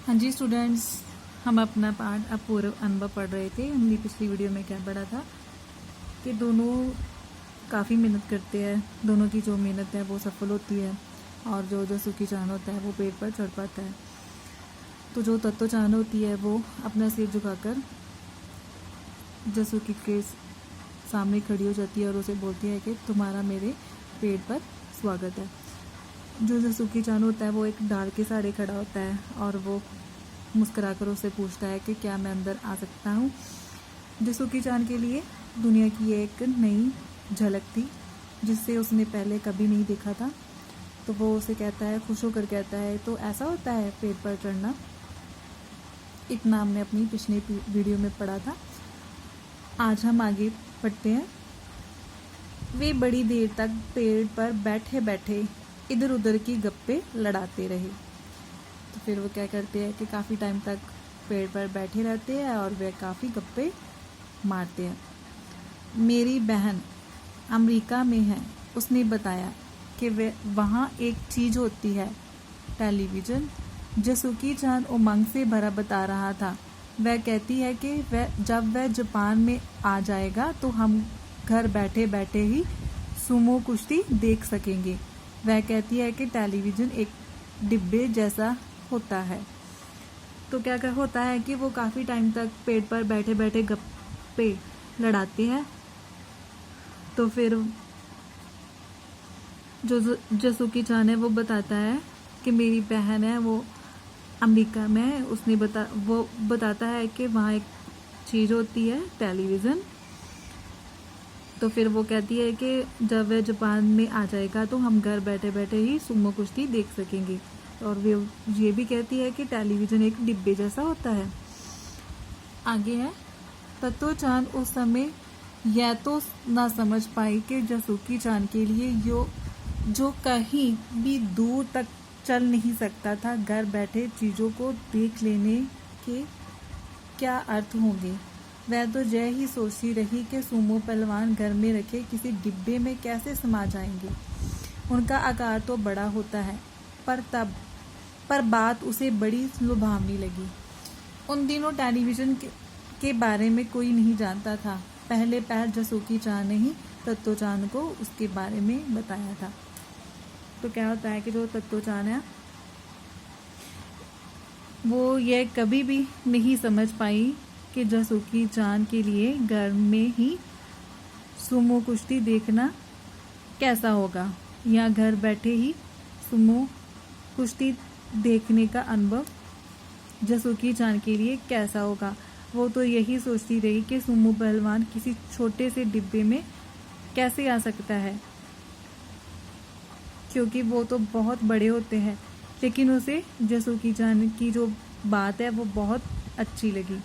हाँ जी स्टूडेंट्स, हम अपना पाठ अपूर्व अनुभव पढ़ रहे थे। हमने पिछली वीडियो में क्या पढ़ा था कि दोनों काफ़ी मेहनत करते हैं, दोनों की जो मेहनत है वो सफल होती है और जो जसूकी चांद होता है वो पेड़ पर चढ़ पाता है। तो जो तत्व चांद होती है वो अपना सिर झुकाकर जसूकी के सामने खड़ी हो जाती है और उसे बोलती है कि तुम्हारा मेरे पेड़ पर स्वागत है। जो जसूकी चांद होता है वो एक डाल के सहारे खड़ा होता है और वो मुस्कुराकर उससे पूछता है कि क्या मैं अंदर आ सकता हूँ। जसूकी चांद के लिए दुनिया की एक नई झलक थी जिससे उसने पहले कभी नहीं देखा था। तो वो उसे कहता है, खुश होकर कहता है, तो ऐसा होता है पेड़ पर चढ़ना। इतना हमने अपनी पिछली वीडियो में पढ़ा था। आज हम आगे पढ़ते हैं। वे बड़ी देर तक पेड़ पर बैठे बैठे इधर उधर की गप्पे लड़ाते रहे। तो फिर वो क्या करते हैं कि काफ़ी टाइम तक पेड़ पर बैठे रहते हैं और वे काफ़ी गप्पे मारते हैं। मेरी बहन अमेरिका में है, उसने बताया कि वे वहाँ एक चीज़ होती है, टेलीविज़न। जसूकी चांद उमंग से भरा बता रहा था। वह कहती है कि जब वह जापान में आ जाएगा तो हम घर बैठे बैठे ही सुमो कुश्ती देख सकेंगे। वह कहती है कि टेलीविज़न एक डिब्बे जैसा होता है। तो क्या होता है कि वो काफ़ी टाइम तक पेड़ पर बैठे बैठे गप्पे लड़ाते हैं। तो फिर जो जसूकी चांद है वो बताता है कि मेरी बहन है वो अमेरिका में है, वो बताता है कि वहाँ एक चीज़ होती है, टेलीविज़न। तो फिर वो कहती है कि जब वह जापान में आ जाएगा तो हम घर बैठे बैठे ही सुमो कुश्ती देख सकेंगे। और वे ये भी कहती है कि टेलीविज़न एक डिब्बे जैसा होता है। आगे है, तत्व चांद उस समय यह तो ना समझ पाई कि जसूकी चांद के लिए जो कहीं भी दूर तक चल नहीं सकता था, घर बैठे चीज़ों को देख लेने के क्या अर्थ होंगे। वह तो यह ही सोचती रही कि सुमो पहलवान घर में रखे किसी डिब्बे में कैसे समा जाएंगे। उनका आकार तो बड़ा होता है, पर बात उसे बड़ी लुभावनी लगी। उन दिनों टेलीविज़न के बारे में कोई नहीं जानता था। पहले पहल जसूकी चांद ने ही तत्व चांद को उसके बारे में बताया था। तो क्या होता है कि जो तत्व चांद है वो ये कभी भी नहीं समझ पाई कि जसूकी चांद के लिए घर में ही सुमो कुश्ती देखना कैसा होगा, या घर बैठे ही सुमो कुश्ती देखने का अनुभव जसूकी चांद के लिए कैसा होगा। वो तो यही सोचती रही कि सुमो पहलवान किसी छोटे से डिब्बे में कैसे आ सकता है, क्योंकि वो तो बहुत बड़े होते हैं। लेकिन उसे जसूकी चांद की जो बात है वो बहुत अच्छी लगी।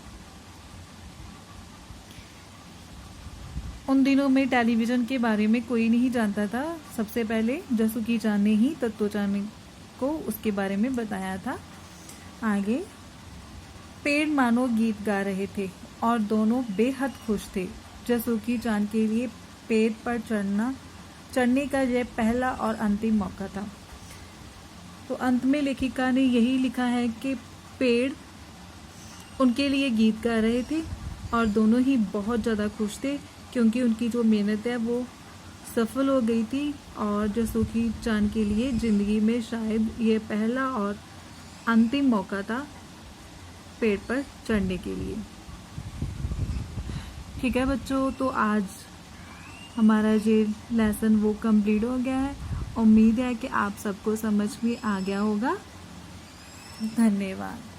उन दिनों में टेलीविज़न के बारे में कोई नहीं जानता था। सबसे पहले जसूकी चांद ने ही तत्व चांद को उसके बारे में बताया था। आगे, पेड़ मानो गीत गा रहे थे और दोनों बेहद खुश थे। जसूकी चांद के लिए पेड़ पर चढ़ने का यह पहला और अंतिम मौका था। तो अंत में लेखिका ने यही लिखा है कि पेड़ उनके लिए गीत गा रहे थे और दोनों ही बहुत ज़्यादा खुश थे, क्योंकि उनकी जो मेहनत है वो सफल हो गई थी। और जसूकी चांद के लिए ज़िंदगी में शायद ये पहला और अंतिम मौका था पेड़ पर चढ़ने के लिए। ठीक है बच्चों, तो आज हमारा ये लेसन वो कंप्लीट हो गया है। उम्मीद है कि आप सबको समझ में आ गया होगा। धन्यवाद।